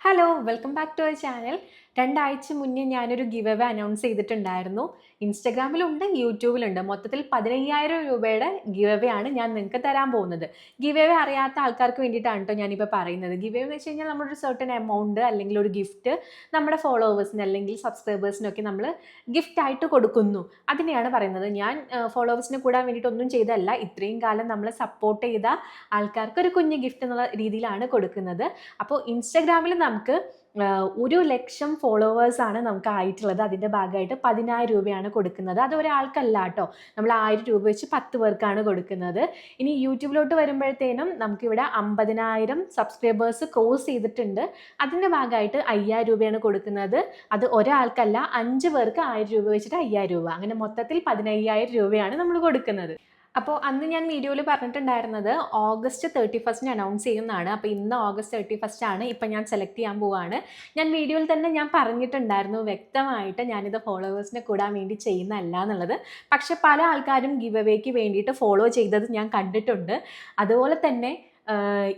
Hello welcome back to our channel. രണ്ടാഴ്ച മുന്നേ ഞാനൊരു ഗിവ് അവേ അനൗൺസ് ചെയ്തിട്ടുണ്ടായിരുന്നു. ഇൻസ്റ്റഗ്രാമിലുണ്ട്, യൂട്യൂബിലുണ്ട്. മൊത്തത്തിൽ 15,000 രൂപയുടെ ഗിവ് അവേ ആണ് ഞാൻ നിങ്ങൾക്ക് തരാൻ പോകുന്നത്. ഗിവ് അവേ അറിയാത്ത ആൾക്കാർക്ക് വേണ്ടിയിട്ടാണ് കേട്ടോ ഞാനിപ്പോൾ പറയുന്നത്. ഗിവ് അവേ എന്ന് വെച്ച് കഴിഞ്ഞാൽ നമ്മളൊരു സർട്ടൻ എമൗണ്ട് അല്ലെങ്കിൽ ഒരു ഗിഫ്റ്റ് നമ്മുടെ ഫോളോവേഴ്സിന് അല്ലെങ്കിൽ സബ്സ്ക്രൈബേഴ്സിനൊക്കെ നമ്മൾ ഗിഫ്റ്റായിട്ട് കൊടുക്കുന്നു. അതിനെയാണ് പറയുന്നത്. ഞാൻ ഫോളോവേഴ്സിനെ കൂടാൻ വേണ്ടിയിട്ടൊന്നും ചെയ്തതല്ല. ഇത്രയും കാലം നമ്മളെ സപ്പോർട്ട് ചെയ്ത ആൾക്കാർക്ക് ഒരു കുഞ്ഞ് ഗിഫ്റ്റ് എന്നുള്ള രീതിയിലാണ് കൊടുക്കുന്നത്. അപ്പോൾ ഇൻസ്റ്റഗ്രാമിൽ നമുക്ക് 1,00,000 ഫോളോവേഴ്സാണ് നമുക്ക് ആയിട്ടുള്ളത്. അതിൻ്റെ ഭാഗമായിട്ട് 10,000 രൂപയാണ് കൊടുക്കുന്നത്. അത് ഒരാൾക്കല്ല കേട്ടോ, നമ്മൾ 1000 രൂപ വെച്ച് 10 പേർക്കാണ് കൊടുക്കുന്നത്. ഇനി യൂട്യൂബിലോട്ട് വരുമ്പോഴത്തേനും നമുക്കിവിടെ 50,000 സബ്സ്ക്രൈബേഴ്സ് ക്രോസ് ചെയ്തിട്ടുണ്ട്. അതിൻ്റെ ഭാഗമായിട്ട് 5,000 രൂപയാണ് കൊടുക്കുന്നത്. അത് ഒരാൾക്കല്ല, 5 പേർക്ക് 1000 രൂപ വെച്ചിട്ട് 5,000 രൂപ, അങ്ങനെ മൊത്തത്തിൽ 15,000 രൂപയാണ് നമ്മൾ കൊടുക്കുന്നത്. അപ്പോൾ അന്ന് ഞാൻ വീഡിയോയിൽ പറഞ്ഞിട്ടുണ്ടായിരുന്നത് ഓഗസ്റ്റ് 31 അനൗൺസ് ചെയ്യുന്നതാണ്. അപ്പോൾ ഇന്ന് ഓഗസ്റ്റ് 31 ആണ്. ഇപ്പം ഞാൻ സെലക്ട് ചെയ്യാൻ പോവുകയാണ്. ഞാൻ വീഡിയോയിൽ തന്നെ ഞാൻ പറഞ്ഞിട്ടുണ്ടായിരുന്നു വ്യക്തമായിട്ട് ഞാനിത് ഫോളോവേഴ്സിനെ കൂടാൻ വേണ്ടി ചെയ്യുന്നതല്ല എന്നുള്ളത്. പക്ഷെ പല ആൾക്കാരും ഗിവ് അവേക്ക് വേണ്ടിയിട്ട് ഫോളോ ചെയ്തത് ഞാൻ കണ്ടിട്ടുണ്ട്. അതുപോലെ തന്നെ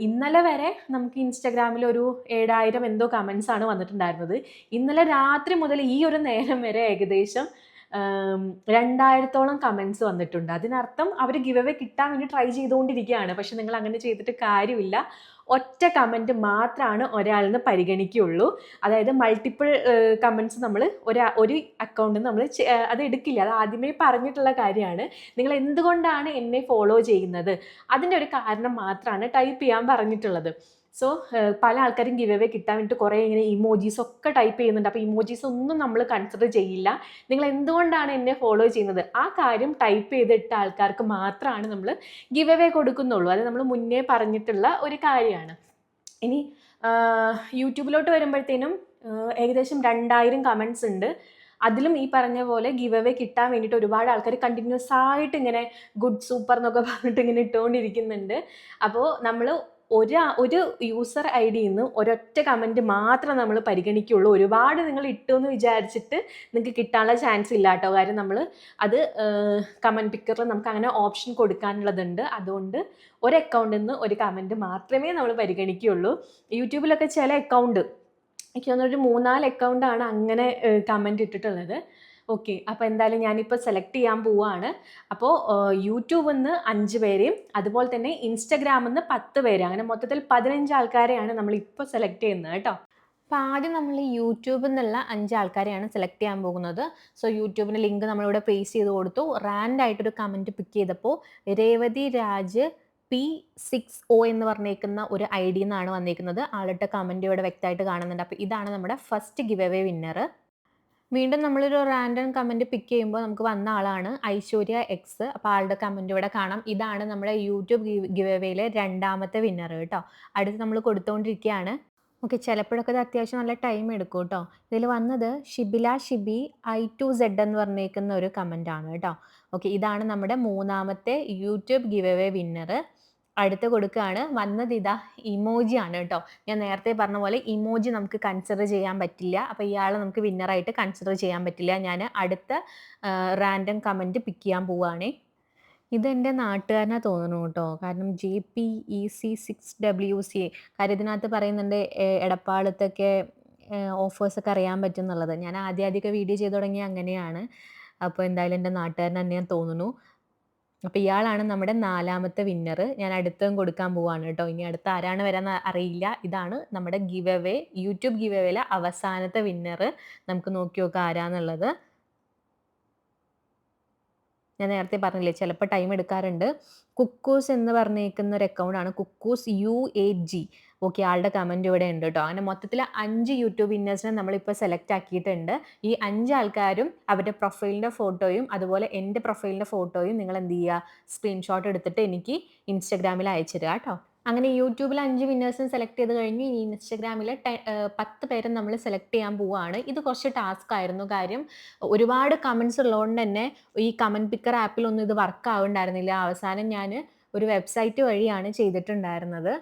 ഇന്നലെ വരെ നമുക്ക് ഇൻസ്റ്റഗ്രാമിൽ ഒരു 7,000 എന്തോ കമൻസ് ആണ് വന്നിട്ടുണ്ടായിരുന്നത്. ഇന്നലെ രാത്രി മുതൽ ഈ ഒരു നേരം വരെ ഏകദേശം 2,000-ഓളം കമൻസ് വന്നിട്ടുണ്ട്. അതിനർത്ഥം അവർ ഗിവ് അവേ കിട്ടാൻ വേണ്ടി ട്രൈ ചെയ്തുകൊണ്ടിരിക്കുകയാണ്. പക്ഷെ നിങ്ങൾ അങ്ങനെ ചെയ്തിട്ട് കാര്യമില്ല. ഒറ്റ കമൻറ്റ് മാത്രമാണ് ഒരാളിൽ നിന്ന് പരിഗണിക്കുകയുള്ളൂ. അതായത് മൾട്ടിപ്പിൾ കമൻറ്റ്സ് നമ്മൾ ഒരു അക്കൗണ്ടിൽ നിന്ന് നമ്മൾ അത് എടുക്കില്ല. അത് ആദ്യമേ പറഞ്ഞിട്ടുള്ള കാര്യമാണ്. നിങ്ങൾ എന്തുകൊണ്ടാണ് എന്നെ ഫോളോ ചെയ്യുന്നത്, അതിൻ്റെ ഒരു കാരണം മാത്രമാണ് ടൈപ്പ് ചെയ്യാൻ പറഞ്ഞിട്ടുള്ളത്. സോ പല ആൾക്കാരും ഗിവ് അവേ കിട്ടാൻ വേണ്ടിയിട്ട് കുറേ ഇങ്ങനെ ഇമോജീസ് ഒക്കെ ടൈപ്പ് ചെയ്യുന്നുണ്ട്. അപ്പോൾ ഇമോജീസ് ഒന്നും നമ്മൾ കൺസിഡർ ചെയ്യില്ല. നിങ്ങൾ എന്തുകൊണ്ടാണ് എന്നെ ഫോളോ ചെയ്യുന്നത്, ആ കാര്യം ടൈപ്പ് ചെയ്തിട്ട ആൾക്കാർക്ക് മാത്രമാണ് നമ്മൾ ഗിവ് അവേ കൊടുക്കുന്നുള്ളൂ. അത് നമ്മൾ മുന്നേ പറഞ്ഞിട്ടുള്ള ഒരു കാര്യമാണ്. ഇനി യൂട്യൂബിലോട്ട് വരുമ്പോഴത്തേനും ഏകദേശം 2,000 കമൻറ്റ്സ് ഉണ്ട്. അതിലും ഈ പറഞ്ഞ പോലെ ഗിവ് അവേ കിട്ടാൻ വേണ്ടിയിട്ട് ഒരുപാട് ആൾക്കാർ കണ്ടിന്യൂസ് ആയിട്ട് ഇങ്ങനെ ഗുഡ് സൂപ്പർ എന്നൊക്കെ പറഞ്ഞിട്ട് ഇങ്ങനെ ഇട്ടുകൊണ്ടിരിക്കുന്നുണ്ട്. അപ്പോൾ നമ്മൾ ഒരു യൂസർ ഐ ഡിയിൽ നിന്ന് ഒരൊറ്റ കമൻറ്റ് മാത്രം നമ്മൾ പരിഗണിക്കുകയുള്ളൂ. ഒരുപാട് നിങ്ങൾ ഇട്ടു എന്ന് വിചാരിച്ചിട്ട് നിങ്ങൾക്ക് കിട്ടാനുള്ള ചാൻസ് ഇല്ല കേട്ടോ. കാര്യം നമ്മൾ അത് കമൻറ്റ് പിക്കറിൽ നമുക്ക് അങ്ങനെ ഓപ്ഷൻ കൊടുക്കാനുള്ളതുണ്ട്. അതുകൊണ്ട് ഒരു അക്കൗണ്ടിൽ നിന്ന് ഒരു കമൻറ്റ് മാത്രമേ നമ്മൾ പരിഗണിക്കുകയുള്ളൂ. യൂട്യൂബിലൊക്കെ ചില അക്കൗണ്ട്, എനിക്ക് തോന്നുന്നു ഒരു 3-4 അക്കൗണ്ടാണ് അങ്ങനെ കമൻറ്റ് ഇട്ടിട്ടുള്ളത്. ഓക്കെ, അപ്പോൾ എന്തായാലും ഞാനിപ്പോൾ സെലക്ട് ചെയ്യാൻ പോവുകയാണ്. അപ്പോൾ യൂട്യൂബിൽ നിന്ന് 5 പേരെയും അതുപോലെ തന്നെ ഇൻസ്റ്റഗ്രാമിൽ നിന്ന് 10 പേര്, അങ്ങനെ മൊത്തത്തിൽ 15 ആൾക്കാരെയാണ് നമ്മളിപ്പോൾ സെലക്ട് ചെയ്യുന്നത് കേട്ടോ. അപ്പോൾ ആദ്യം നമ്മൾ യൂട്യൂബിൽ നിന്നുള്ള 5 ആൾക്കാരെയാണ് സെലക്ട് ചെയ്യാൻ പോകുന്നത്. സോ യൂട്യൂബിൻ്റെ ലിങ്ക് നമ്മളിവിടെ പേസ്റ്റ് ചെയ്ത് കൊടുത്തു. റാൻഡായിട്ടൊരു കമൻറ്റ് പിക്ക് ചെയ്തപ്പോൾ രേവതി രാജ് P6O എന്ന് പറഞ്ഞേക്കുന്ന ഒരു ഐ ഡി നിന്നാണ് വന്നേക്കുന്നത്. ആളുടെ കമൻറ്റ് ഇവിടെ വ്യക്തമായിട്ട് കാണുന്നുണ്ട്. അപ്പോൾ ഇതാണ് നമ്മുടെ ഫസ്റ്റ് ഗിവ് അവേ വിന്നർ. വീണ്ടും നമ്മളൊരു റാൻഡം കമൻറ്റ് പിക്ക് ചെയ്യുമ്പോൾ നമുക്ക് വന്ന ആളാണ് ഐശ്വര്യ എക്സ്. അപ്പോൾ ആളുടെ കമൻറ്റ് ഇവിടെ കാണാം. ഇതാണ് നമ്മുടെ യൂട്യൂബ് ഗിവ് അവേയിലെ 2ാമത്തെ വിന്നർ കേട്ടോ. അടുത്ത് നമ്മൾ കൊടുത്തുകൊണ്ടിരിക്കുകയാണ്. ഓക്കെ, ചിലപ്പോഴൊക്കെ ഇത് അത്യാവശ്യം നല്ല ടൈം എടുക്കും കേട്ടോ. ഇതിൽ വന്നത് ഷിബില ഷിബി I2Z എന്ന് പറഞ്ഞേക്കുന്ന ഒരു കമൻ്റ് ആണ് കേട്ടോ. ഓക്കെ, ഇതാണ് നമ്മുടെ 3ാമത്തെ യൂട്യൂബ് ഗിവ് അവേ വിന്നർ. അടുത്ത് കൊടുക്കുകയാണ്. വന്നത് ഇതാ ഇമോജി ആണ് കേട്ടോ. ഞാൻ നേരത്തെ പറഞ്ഞ പോലെ ഇമോജി നമുക്ക് കൺസിഡർ ചെയ്യാൻ പറ്റില്ല. അപ്പോൾ ഇയാളെ നമുക്ക് വിന്നറായിട്ട് കൺസിഡർ ചെയ്യാൻ പറ്റില്ല. ഞാൻ അടുത്ത റാൻഡം കമൻറ്റ് പിക്ക് ചെയ്യാൻ പോവുകയാണേ. ഇതെൻ്റെ നാട്ടുകാരനാ തോന്നുന്നു കേട്ടോ. കാരണം JPEC6WCA, കാര്യം ഇതിനകത്ത് പറയുന്നുണ്ട് എടപ്പാളത്തൊക്കെ ഓഫേഴ്സൊക്കെ അറിയാൻ പറ്റും എന്നുള്ളത്. ഞാൻ ആദ്യമൊക്കെ വീഡിയോ ചെയ്ത് തുടങ്ങി അങ്ങനെയാണ്. അപ്പോൾ എന്തായാലും എൻ്റെ നാട്ടുകാരൻ തന്നെയാന്ന് തോന്നുന്നു. അപ്പോൾ ഇയാളാണ് നമ്മുടെ 4ാമത്തെ വിന്നർ. ഞാൻ അടുത്തതും കൊടുക്കാൻ പോവാണ് കേട്ടോ. ഇനി അടുത്ത ആരാണ് വരാൻ അറിയില്ല. ഇതാണ് നമ്മുടെ ഗിവ് അവേ, യൂട്യൂബ് ഗിവ് അവേയിലെ അവസാനത്തെ വിന്നർ. നമുക്ക് നോക്കി നോക്കാം ആരാന്നുള്ളത്. ഞാൻ നേരത്തെ പറഞ്ഞില്ലേ ചിലപ്പോൾ ടൈം എടുക്കാറുണ്ട്. കുക്കൂസ് എന്ന് പറഞ്ഞേക്കുന്ന ഒരു അക്കൗണ്ടാണ്, കുക്കൂസ് UAG. ഓക്കെ, ആളുടെ കമൻറ്റ് ഇവിടെ ഉണ്ട് കേട്ടോ. അങ്ങനെ മൊത്തത്തിൽ 5 യൂട്യൂബ് വിന്നേഴ്സിനെ നമ്മളിപ്പോൾ സെലക്ട് ആക്കിയിട്ടുണ്ട്. ഈ 5 ആൾക്കാരും അവരുടെ പ്രൊഫൈലിൻ്റെ ഫോട്ടോയും അതുപോലെ എൻ്റെ പ്രൊഫൈലിൻ്റെ ഫോട്ടോയും നിങ്ങൾ എന്ത് ചെയ്യുക, സ്ക്രീൻഷോട്ട് എടുത്തിട്ട് എനിക്ക് ഇൻസ്റ്റഗ്രാമിൽ അയച്ചു തരിക കേട്ടോ. അങ്ങനെ യൂട്യൂബിൽ 5 വിന്നേഴ്സിനെ സെലക്ട് ചെയ്ത് കഴിഞ്ഞ് ഈ ഇൻസ്റ്റഗ്രാമിൽ 10 പേരെ നമ്മൾ സെലക്ട് ചെയ്യാൻ പോവുകയാണ്. ഇത് കുറച്ച് ടാസ്ക് ആയിരുന്നു. കാര്യം ഒരുപാട് കമൻറ്റ്സ് ഉള്ളതുകൊണ്ട് തന്നെ ഈ കമൻറ്റ് പിക്കർ ആപ്പിലൊന്നും ഇത് വർക്ക് ആവുന്നുണ്ടായിരുന്നില്ല. അവസാനം ഞാൻ ഒരു വെബ്സൈറ്റ് വഴിയാണ് ചെയ്തിട്ടുണ്ടായിരുന്നത്.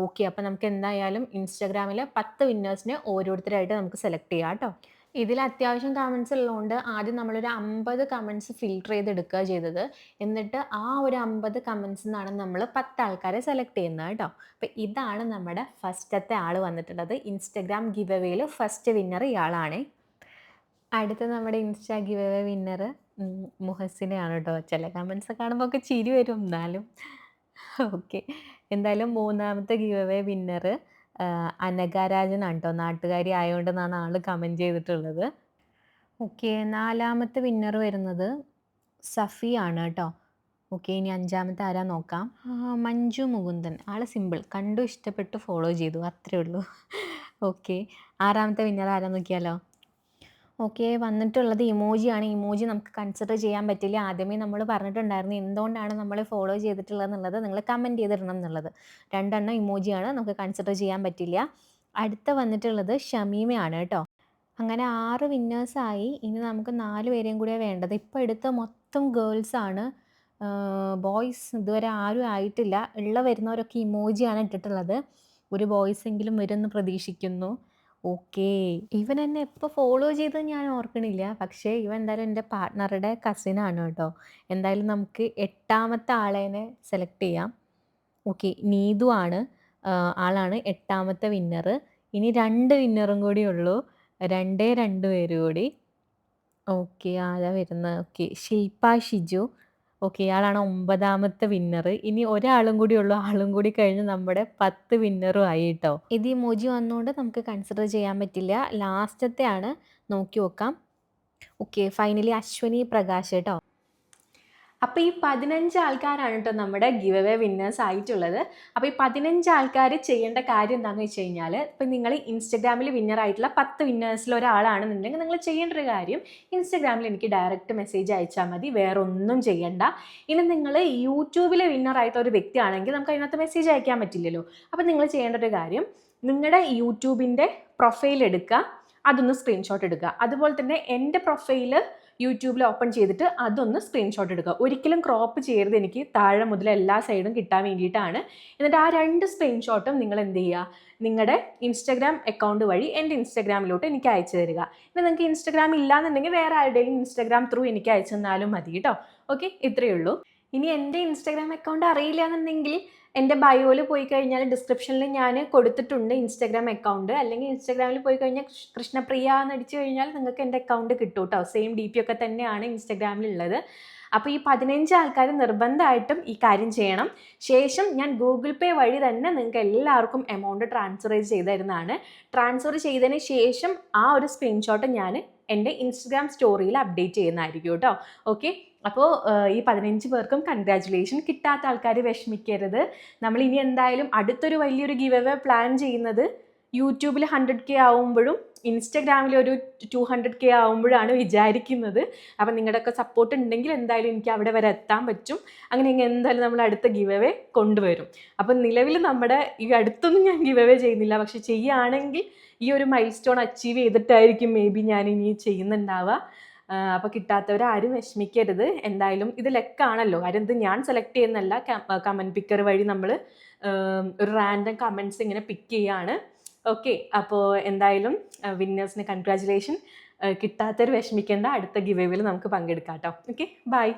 ഓക്കെ, അപ്പോൾ നമുക്ക് എന്തായാലും ഇൻസ്റ്റഗ്രാമിലെ 10 വിന്നേഴ്സിനെ ഓരോരുത്തരായിട്ട് നമുക്ക് സെലക്ട് ചെയ്യാം കേട്ടോ. ഇതിൽ അത്യാവശ്യം കമൻസ് ഉള്ളതുകൊണ്ട് ആദ്യം നമ്മളൊരു 50 കമൻസ് ഫിൽട്ടർ ചെയ്തെടുക്കുക ചെയ്തത്. എന്നിട്ട് ആ ഒരു 50 കമൻസിൽ നിന്നാണ് നമ്മൾ 10 ആൾക്കാരെ സെലക്ട് ചെയ്യുന്നത് കേട്ടോ. അപ്പോൾ ഇതാണ് നമ്മുടെ ഫസ്റ്റത്തെ ആൾ വന്നിട്ടുള്ളത്. ഇൻസ്റ്റഗ്രാം ഗിവ് അവേയിൽ ഫസ്റ്റ് വിന്നർ ഇയാളാണ്. അടുത്ത നമ്മുടെ ഇൻസ്റ്റാ ഗിവ് അവേ വിന്നർ മുഹസിനെയാണ് കേട്ടോ. ചില കമൻസ് കാണുമ്പോൾ ഒക്കെ ചിരി വരും എന്നാലും. ഓക്കെ. എന്തായാലും മൂന്നാമത്തെ ഗിവ് അവേ വിന്നർ അനഘരാജനാണ് കേട്ടോ. നാട്ടുകാരി ആയതുകൊണ്ടെന്നാണ് ആൾ കമൻറ്റ് ചെയ്തിട്ടുള്ളത്. ഓക്കെ. നാലാമത്തെ വിന്നർ വരുന്നത് സഫിയാണ് കേട്ടോ. ഓക്കെ. ഇനി അഞ്ചാമത്തെ ആരാ നോക്കാം. മഞ്ജു മുകുന്ദൻ. ആൾ സിമ്പിൾ. കണ്ടു ഇഷ്ടപ്പെട്ടു ഫോളോ ചെയ്തു അത്രേ ഉള്ളൂ. ഓക്കെ. ആറാമത്തെ വിന്നർ ആരാ നോക്കിയാലോ. ഓക്കെ. വന്നിട്ടുള്ളത് ഇമോജിയാണ്. ഇമോജി നമുക്ക് കൺസിഡർ ചെയ്യാൻ പറ്റില്ല. ആദ്യമേ നമ്മൾ പറഞ്ഞിട്ടുണ്ടായിരുന്നു എന്തുകൊണ്ടാണ് നമ്മൾ ഫോളോ ചെയ്തിട്ടുള്ളത് എന്നുള്ളത് നിങ്ങൾ കമൻറ്റ് ചെയ്തിടണം എന്നുള്ളത്. 2 എണ്ണം ഇമോജിയാണ്, നമുക്ക് കൺസിഡർ ചെയ്യാൻ പറ്റില്ല. അടുത്ത വന്നിട്ടുള്ളത് ഷമീമയാണ് കേട്ടോ. അങ്ങനെ 6 വിന്നേഴ്സായി. ഇനി നമുക്ക് 4 പേരെയും കൂടിയാണ് വേണ്ടത്. ഇപ്പോൾ എടുത്ത മൊത്തം ഗേൾസാണ്. ബോയ്സ് ഇതുവരെ ആരും ആയിട്ടില്ല. വരുന്നവരൊക്കെ ഇമോജിയാണ് ഇട്ടിട്ടുള്ളത്. ഒരു ബോയ്സ് എങ്കിലും വരുമെന്ന് പ്രതീക്ഷിക്കുന്നു. ഓക്കേ. ഇവൻ എന്നെ എപ്പോൾ ഫോളോ ചെയ്തത് ഞാൻ ഓർക്കണില്ല. പക്ഷേ ഇവൻ എന്തായാലും എൻ്റെ പാർട്ട്ണറുടെ കസിനാണ് കേട്ടോ. എന്തായാലും നമുക്ക് 8ാമത്തെ ആളേനെ സെലക്ട് ചെയ്യാം. ഓക്കെ. നീതു ആണ്. ആളാണ് 8ാമത്തെ വിന്നർ. ഇനി 2 വിന്നറും കൂടി ഉള്ളൂ. 2 പേര് കൂടി. ഓക്കെ. ആരാ വരുന്നത്. ഓക്കെ. ശില്പ ഷിജു. ഓക്കെ. ഇയാളാണ് 9ാമത്തെ വിന്നർ. ഇനി ഒരാളും കൂടി ഉള്ളൂ. ആളും കൂടി കഴിഞ്ഞ് നമ്മുടെ 10 വിന്നറും ആയി കേട്ടോ. ഇത് ഇമോജി വന്നുകൊണ്ട് നമുക്ക് കൺസിഡർ ചെയ്യാൻ പറ്റില്ല. ലാസ്റ്റത്തെ ആണ്. നോക്കി നോക്കാം. ഓക്കെ. ഫൈനലി അശ്വനി പ്രകാശ് കേട്ടോ. അപ്പോൾ ഈ 15 ആൾക്കാരാണ് കേട്ടോ നമ്മുടെ ഗിവ് അവേ വിന്നേഴ്സ് ആയിട്ടുള്ളത്. അപ്പോൾ ഈ 15 ആൾക്കാർ ചെയ്യേണ്ട കാര്യം എന്താണെന്ന് വെച്ച് കഴിഞ്ഞാൽ, ഇപ്പോൾ നിങ്ങൾ ഇൻസ്റ്റഗ്രാമിൽ വിന്നർ ആയിട്ടുള്ള 10 വിന്നേഴ്സിൽ ഒരാളാണെന്നുണ്ടെങ്കിൽ നിങ്ങൾ ചെയ്യേണ്ട ഒരു കാര്യം ഇൻസ്റ്റഗ്രാമിൽ എനിക്ക് ഡയറക്റ്റ് മെസ്സേജ് അയച്ചാൽ മതി, വേറെ ഒന്നും ചെയ്യണ്ട. ഇനി നിങ്ങൾ യൂട്യൂബിലെ വിന്നർ ആയിട്ടുള്ള ഒരു വ്യക്തിയാണെങ്കിൽ നമുക്ക് അതിനകത്ത് മെസ്സേജ് അയക്കാൻ പറ്റില്ലല്ലോ. അപ്പോൾ നിങ്ങൾ ചെയ്യേണ്ട ഒരു കാര്യം നിങ്ങളുടെ യൂട്യൂബിൻ്റെ പ്രൊഫൈൽ എടുക്കുക, അതൊന്ന് സ്ക്രീൻഷോട്ട് എടുക്കുക. അതുപോലെ തന്നെ എൻ്റെ പ്രൊഫൈൽ യൂട്യൂബിൽ ഓപ്പൺ ചെയ്തിട്ട് അതൊന്ന് സ്ക്രീൻഷോട്ട് എടുക്കുക. ഒരിക്കലും ക്രോപ്പ് ചെയ്യരുത്, എനിക്ക് താഴെ മുതൽ എല്ലാ സൈഡും കിട്ടാൻ വേണ്ടിയിട്ടാണ്. എന്നിട്ട് ആ 2 സ്ക്രീൻഷോട്ടും നിങ്ങൾ എന്ത് ചെയ്യുക, നിങ്ങളുടെ ഇൻസ്റ്റഗ്രാം അക്കൗണ്ട് വഴി എൻ്റെ ഇൻസ്റ്റഗ്രാമിലോട്ട് എനിക്ക് അയച്ചു തരിക. ഇനി നിങ്ങൾക്ക് ഇൻസ്റ്റഗ്രാം ഇല്ലാന്നുണ്ടെങ്കിൽ വേറെ ആരുടെയും ഇൻസ്റ്റഗ്രാം ത്രൂ എനിക്ക് അയച്ചു തന്നാലും മതി കേട്ടോ. ഓക്കെ. ഇത്രയേ ഉള്ളൂ. ഇനി എൻ്റെ ഇൻസ്റ്റഗ്രാം അക്കൗണ്ട് അറിയില്ല എന്നുണ്ടെങ്കിൽ എൻ്റെ ബയോയിൽ പോയി കഴിഞ്ഞാൽ ഡിസ്ക്രിപ്ഷനിൽ ഞാൻ കൊടുത്തിട്ടുണ്ട് ഇൻസ്റ്റഗ്രാം അക്കൗണ്ട്. അല്ലെങ്കിൽ ഇൻസ്റ്റഗ്രാമിൽ പോയി കഴിഞ്ഞാൽ കൃഷ്ണപ്രിയ എന്ന് അടിച്ചു കഴിഞ്ഞാൽ നിങ്ങൾക്ക് എൻ്റെ അക്കൗണ്ട് കിട്ടും കേട്ടോ. സെയിം DP ഒക്കെ തന്നെയാണ് ഇൻസ്റ്റഗ്രാമിലുള്ളത്. അപ്പോൾ ഈ 15 ആൾക്കാർ നിർബന്ധമായിട്ടും ഈ കാര്യം ചെയ്യണം. ശേഷം ഞാൻ ഗൂഗിൾ പേ വഴി തന്നെ നിങ്ങൾക്ക് എല്ലാവർക്കും എമൗണ്ട് ട്രാൻസ്ഫർ ചെയ്ത് തരുന്നതാണ്. ട്രാൻസ്ഫർ ചെയ്തതിന് ശേഷം ആ ഒരു സ്ക്രീൻഷോട്ട് ഞാൻ എൻ്റെ ഇൻസ്റ്റഗ്രാം സ്റ്റോറിയിൽ അപ്ഡേറ്റ് ചെയ്യുന്നതായിരിക്കും കേട്ടോ. ഓക്കെ. അപ്പോൾ ഈ 15 പേർക്കും കൺഗ്രാജുലേഷൻ. കിട്ടാത്ത ആൾക്കാർ വിഷമിക്കരുത്. നമ്മൾ ഇനി എന്തായാലും അടുത്തൊരു വലിയൊരു ഗിവ് അവേ പ്ലാൻ ചെയ്യുന്നത് യൂട്യൂബിൽ 100K ആവുമ്പോഴും ഇൻസ്റ്റഗ്രാമിൽ ഒരു 200K ആവുമ്പോഴാണ് വിചാരിക്കുന്നത്. അപ്പം നിങ്ങളുടെയൊക്കെ സപ്പോർട്ട് ഉണ്ടെങ്കിൽ എന്തായാലും എനിക്ക് അവിടെ വരെ എത്താൻ പറ്റും. അങ്ങനെയെങ്കിൽ എന്തായാലും നമ്മൾ അടുത്ത ഗിവ് അവേ കൊണ്ടുവരും. അപ്പം നിലവിൽ നമ്മുടെ ഈ അടുത്തൊന്നും ഞാൻ ഗിവ് അവേ ചെയ്യുന്നില്ല. പക്ഷെ ചെയ്യുകയാണെങ്കിൽ ഈ ഒരു മൈൽ സ്റ്റോൺ അച്ചീവ് ചെയ്തിട്ടായിരിക്കും മേ ബി ഞാൻ ഇനി ചെയ്യുന്നുണ്ടാവുക. അപ്പോൾ കിട്ടാത്തവരാരും വിഷമിക്കരുത്. എന്തായാലും ഇത് ലെക്കാണല്ലോ. കാര്യം ഇത് ഞാൻ സെലക്ട് ചെയ്യുന്നല്ല, കമൻറ്റ് പിക്കർ വഴി നമ്മൾ ഒരു റാൻഡം കമൻറ്റ്സ് ഇങ്ങനെ പിക്ക് ചെയ്യാണ്. ഓക്കെ. അപ്പോൾ എന്തായാലും വിന്നേഴ്സിന് കൺഗ്രാജുലേഷൻ. കിട്ടാത്തവർ വിഷമിക്കേണ്ട, അടുത്ത ഗിവ് അവേയിൽ നമുക്ക് പങ്കെടുക്കാം കേട്ടോ. ഓക്കെ. ബൈ.